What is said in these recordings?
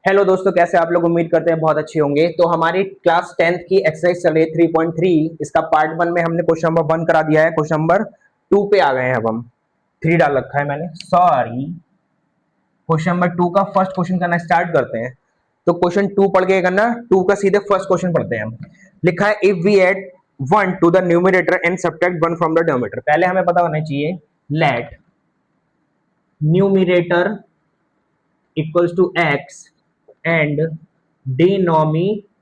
Hello दोस्तों, कैसे आप लोग? उम्मीद करते हैं बहुत अच्छे होंगे। तो हमारी क्लास 10th की एक्सरसाइज चल रही है 3.3। इसका पार्ट वन में हमने क्वेश्चन नंबर 1 करा दिया है। क्वेश्चन नंबर 2 पे आ गए हैं। अब हम 3 डाल रखा है मैंने, सॉरी। क्वेश्चन नंबर 2 का फर्स्ट क्वेश्चन करना स्टार्ट करते हैं। तो क्वेश्चन 2 पढ़ के करना, 2 का सीधे फर्स्ट क्वेश्चन पढ़ते हैं हम। लिखा है if we add 1 to the numerator and subtract 1 from the denominator. पहले हमें पता होना चाहिए let numerator equals to X and denominator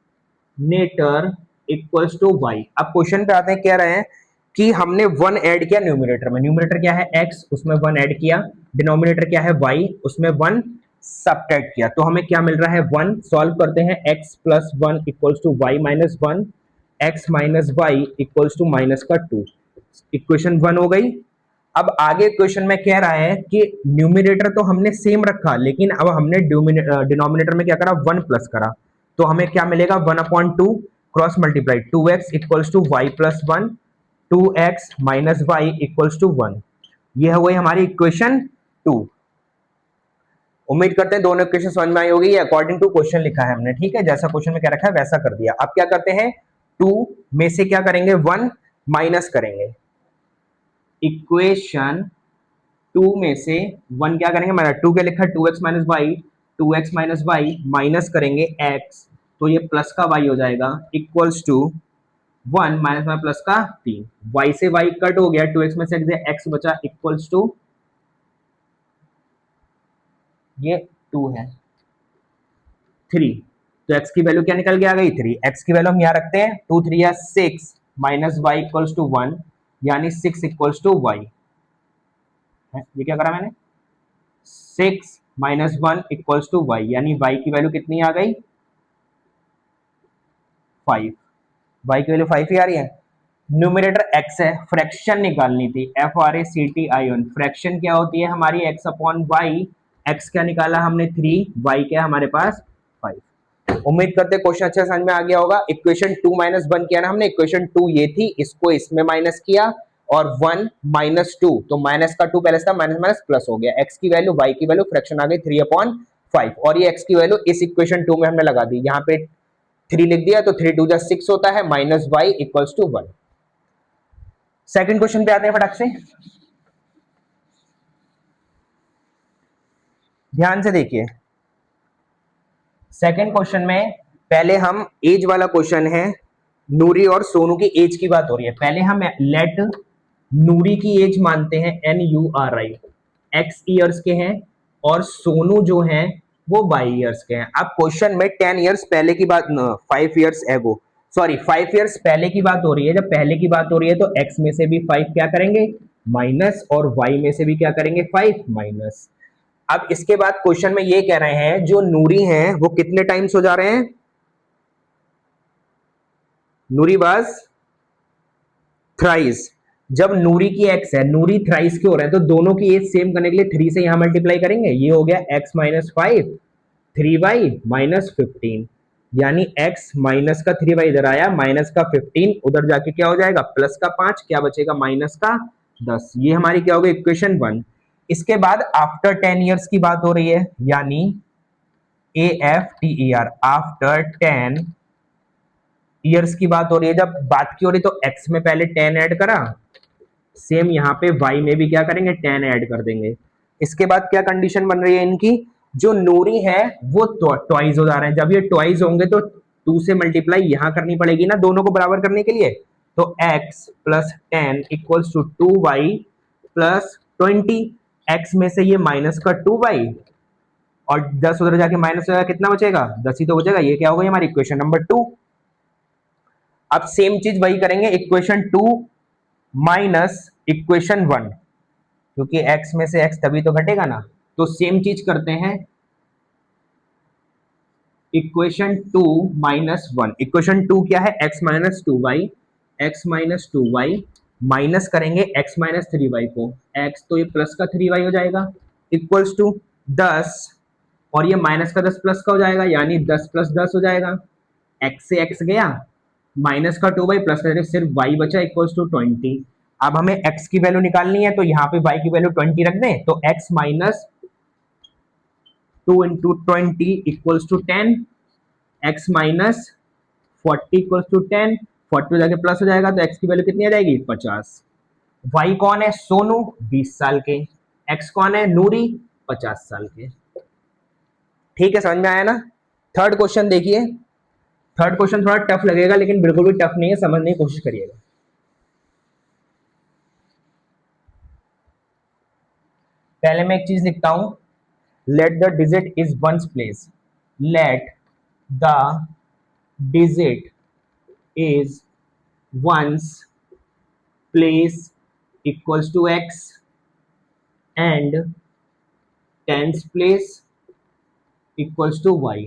equals to Y. अब क्वेश्चन पे आते हैं, कह रहे हैं कि हमने वन ऐड किया न्यूमरेटर में। न्यूमरेटर क्या है? एक्स, उसमें वन ऐड किया। डिनोमिनेटर क्या है? वाई, उसमें वन सब्ट्रैक्ट किया। तो हमें क्या मिल रहा है? वन। सॉल्व करते हैं। X plus one equals to Y minus one, X minus Y equals to minus का टू। इक्वेशन वन हो गई। अब आगे क्वेश्चन में कह रहा है कि न्यूमिनेटर तो हमने सेम रखा, लेकिन अब हमने डिनोमिनेटर में क्या करा? वन प्लस करा। तो हमें क्या मिलेगा? One upon two, cross multiply, two X equals to Y plus one, two X minus Y equals to one. यह हो गई हमारी इक्वेशन टू। उम्मीद करते हैं दोनों इक्वेशन समझ में आई होगी। अकॉर्डिंग टू क्वेश्चन लिखा है हमने, ठीक है? जैसा क्वेश्चन में क्या रखा है वैसा कर दिया। अब क्या करते हैं? टू में से क्या करेंगे? वन माइनस करेंगे। इक्वेशन टू में से वन क्या करेंगे? मैंने टू के लिखा two X minus Y, two X minus Y minus करेंगे एक्स, तो ये प्लस का वाई हो जाएगा इक्वल्स टू वन माइनस में प्लस का तीन। वाई से वाई कट हो गया, टू एक्स में से एक्स बचा इक्वल्स टू ये टू है थ्री। तो एक्स की वैल्यू क्या निकल के आ गई? थ्री। एक्स की वैल्यू हम यहाँ रखते हैं, टू थ्री या six minus Y equals to one, यानी सिक्स इक्वल्स टू वाई। ये क्या करा मैंने? Six minus one equals to Y, यानी वाई की वैल्यू कितनी आ गई? फाइव। वाई की वैल्यू फाइव ही आ रही है। न्यूमरेटर एक्स है, फ्रैक्शन निकालनी थी, F R A C T I O N. Fraction क्या होती है हमारी? X upon Y. एक्स क्या निकाला हमने? थ्री। वाई क्या हमारे पास? फाइव। उम्मीद करते हैं क्वेश्चन अच्छे समझ में आ गया होगा। इक्वेशन टू माइनस वन किया ना हमने, इक्वेशन टू ये थी, इसको इसमें माइनस किया, और वन माइनस टू, तो माइनस का टू पहले था, माइनस माइनस प्लस हो गया। एक्स की वैल्यू, वाई की वैल्यू, फ्रैक्शन आ गई थ्री अपॉन फाइव, और ये एक्स की वैल्यू इस इक्वेशन टू में हमने लगा दी। यहाँ पे थ्री लिख दिया, तो थ्री टू जा सिक्स होता है, minus Y equals to one. Second question पे आते हैं फटाक से, ध्यान से देखिए। सेकंड क्वेश्चन में पहले हम एज वाला क्वेश्चन है, नूरी और सोनू की एज की बात हो रही है। पहले हम लेट नूरी की एज मानते हैं N U R I, X years के हैं, और सोनू जो हैं वो वाई ईयर्स के हैं। अब क्वेश्चन में 10 ईयर्स पहले की बात, 5 ईयर्स एगो, सॉरी 5 ईयर्स पहले की बात हो रही है। जब पहले की बात हो रही है तो एक्स में से भी 5 क्या करेंगे? माइनस, और वाई में से भी क्या करेंगे? 5 माइनस। अब इसके बाद क्वेश्चन में ये कह रहे हैं जो नूरी हैं वो कितने टाइम्स हो जा रहे हैं? नूरीबाज थ्राइस। जब नूरी की एक्स है, नूरी थ्राइस के हो रहे हैं, तो दोनों की एज सेम करने के लिए थ्री से यहां मल्टीप्लाई करेंगे। ये हो गया X minus five, three Y minus 15, यानी एक्स माइनस का थ्री वाई इधर आया, माइनस का 15 उधर जाके क्या हो जाएगा? प्लस का 5, क्या बचेगा? माइनस का 10। ये हमारी क्या हो गई? Equation one. इसके बाद आफ्टर 10 ईयर्स की बात हो रही है, यानी A F T E R, after 10 years की बात हो रही है। जब बात की हो रही तो एक्स में पहले 10 ऐड करा, सेम यहाँ पे वाई में भी क्या करेंगे? 10 ऐड कर देंगे। इसके बाद क्या कंडीशन बन रही है इनकी? जो नूरी है वो ट्वाइस हो जा रहे हैं। जब ये ट्वाइस होंगे तो टू से मल्टीप्लाई यहां करनी पड़ेगी ना, दोनों को बराबर करने के लिए। तो x plus 10 equals to two Y plus 20। X में से ये माइनस का टू वाई, और 10 उधर जाके माइनस हो जाएगा, कितना बचेगा? 10 ही तो बचेगा। ये क्या हो गई हमारी इक्वेशन नंबर टू। अब सेम चीज वही करेंगे, equation two minus equation one, क्योंकि x में से x तभी तो घटेगा ना। तो सेम चीज करते हैं, equation two minus one. Equation two क्या है? x minus two Y, X minus two Y minus करेंगे x माइनस थ्री वाई को, x तो ये प्लस का थ्री वाई हो जाएगा इक्वल्स टू 10, और ये माइनस का 10 प्लस का हो जाएगा, यानी 10 प्लस 10 हो जाएगा। x से x गया, माइनस का टू वाई प्लस का सिर्फ y बचा इक्वल्स टू 20। अब हमें x की वैल्यू निकालनी है, तो यहाँ पे y की वैल्यू 20 रख दें, तो x minus 2 into 20 equals to 10, x minus 40 equals to 10, 40 हो जाके प्लस हो जाएगा तो x की वैल्यू कितनी आ जाएगी 50। y कौन है सोनू 20 साल के, x कौन है नूरी 50 साल के। ठीक है समझ में आया ना। थर्ड क्वेश्चन देखिए, थर्ड क्वेश्चन थोड़ा टफ लगेगा लेकिन बिल्कुल भी टफ नहीं है, समझने की कोशिश करिएगा। पहले मैं एक चीज लिखता हूं, let the digit is ones place, let the digit is ones place equals to x and tens place equals to y।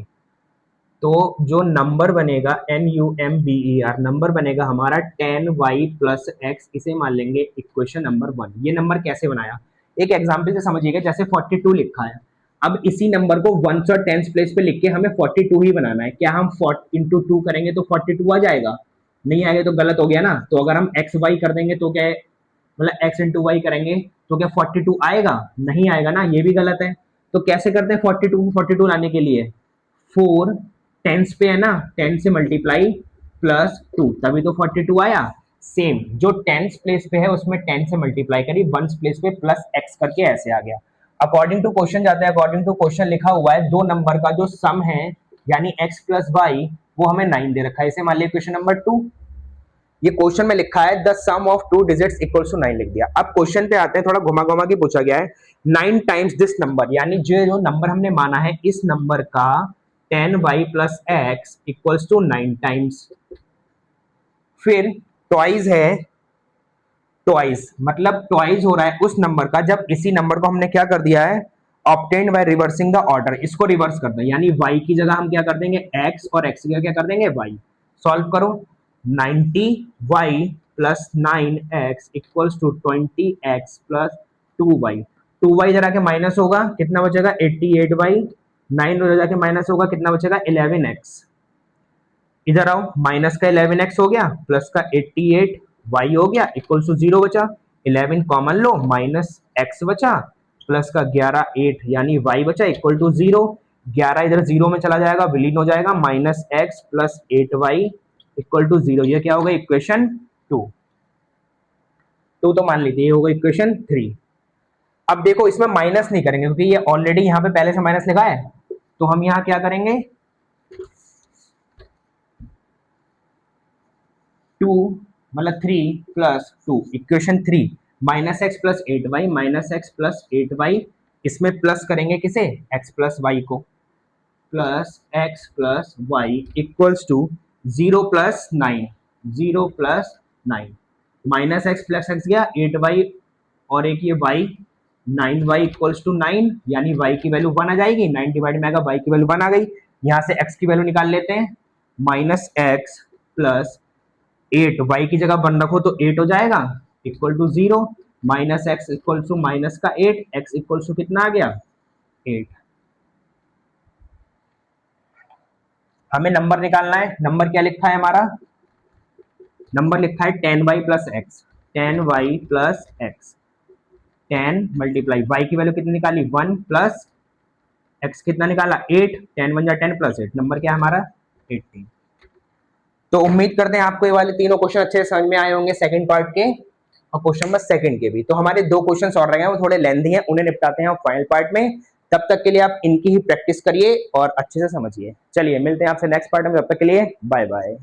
तो जो नंबर बनेगा NUMBER नंबर बनेगा हमारा 10y प्लस x, इसे मान लेंगे इक्वेशन नंबर 1। ये नंबर कैसे बनाया, एक एग्जांपल से समझिएगा। जैसे 42 लिखा है, अब इसी नंबर को वंस और टेंस प्लेस पे लिख के हमें 42 ही बनाना है। क्या हम 4 इंटू 2 करेंगे तो 42 आ जाएगा? नहीं आएगा तो गलत हो गया ना। तो अगर हम एक्स वाई कर देंगे तो क्या है, मतलब एक्स इंटू वाई करेंगे तो क्या 42 आएगा? नहीं आएगा ना, ये भी गलत है। तो कैसे करते हैं 42 को 42 लाने के लिए, 4 टेंस पे है ना, 10 से मल्टीप्लाई प्लस 2 तभी तो 42 आया। सेम जो टेंस प्लेस पे है उसमें 10 से मल्टीप्लाई करी, वंस प्लेस पे प्लस एक्स करके ऐसे आ गया। अकॉर्डिंग टू क्वेश्चन जाते हैं, अकॉर्डिंग टू क्वेश्चन लिखा हुआ है दो नंबर का जो सम है यानी x प्लस वाई वो हमें 9 दे रखा है, इसे मान लिया क्वेश्चन नंबर 2। ये क्वेश्चन में लिखा है the sum of two digits equals to 9 लिख दिया। अब क्वेश्चन पे आते हैं, थोड़ा घुमा घुमा के पूछा गया है 9 टाइम्स दिस नंबर, यानी जो नंबर हमने माना है इस नंबर का 10y plus X equals to 9 times. फिर ट्वाइस है, ट्वाइस मतलब ट्वाइस हो रहा है उस नंबर का जब इसी नंबर को हमने क्या कर दिया है obtained by reversing the order, इसको रिवर्स कर दें यानी y की जगह हम क्या कर देंगे x और x की जगह क्या कर देंगे y। सॉल्व करो, 90y plus 9x equals to 20x plus 2y। 2y जरा के माइनस होगा कितना बचेगा 88y, 9 जाके माइनस होगा कितना बचेगा 11x। इधर आओ, माइनस का 11x हो गया प्लस का 88y हो गया इक्वल टू 0 बचा, 11 कॉमन लो माइनस x बचा प्लस का 11 8 यानी y बचा इक्वल टू 0। 11 इधर 0 में चला जाएगा विलीन हो जाएगा, minus x plus 8y equal to 0। ये क्या होगा इक्वेशन 2। तो मान लीजिए ये होगा इक्वेशन 3। अब देखो इसमें माइनस नहीं करेंगे क्योंकि ये ऑलरेडी यहाँ पे पहले से माइनस लिखा है, तो हम यहाँ क्या करेंगे 2 मतलब 3 plus 2 equation 3 minus X plus 8y minus X plus 8y, इसमें प्लस करेंगे किसे x प्लस वाई को, plus X plus Y equals to 0 plus 9, 0 plus 9 minus X plus X गया 8y और एक ये y, 9y इक्वल्स टू 9 यानी y की वैल्यू 1 आ जाएगी, 9 डिवाइड में आएगा y की वैल्यू 1 आ गई। यहाँ से x की वैल्यू निकाल लेते हैं, माइनस एक्स प्लस 8 y की जगह 1 रखो तो 8 हो जाएगा equal to 0, minus X equal to minus का 8, x इक्वल टू कितना आ गया 8। हमें नंबर निकालना है, नंबर क्या लिखा है हमारा, नंबर लिखा है 10y plus x, 10y plus x, 10 multiply y की वैल्यू कितनी निकाली 1 प्लस x कितना निकाला 8, 10 1 जा 10 प्लस 8, नंबर क्या है हमारा 18। तो उम्मीद करते हैं आपको ये वाले तीनों क्वेश्चन अच्छे से समझ में आए होंगे सेकंड पार्ट के और क्वेश्चन नंबर सेकंड के भी। तो हमारे दो क्वेश्चन और रह गए हैं, वो थोड़े लेंथी हैं, उन्हें निपटाते हैं फाइनल पार्ट में। तब तक के लिए आप इनकी ही प्रैक्टिस करिए और अच्छे से समझिए। चलिए मिलते हैं आपसे नेक्स्ट पार्ट में, तब तक के लिए बाय बाय।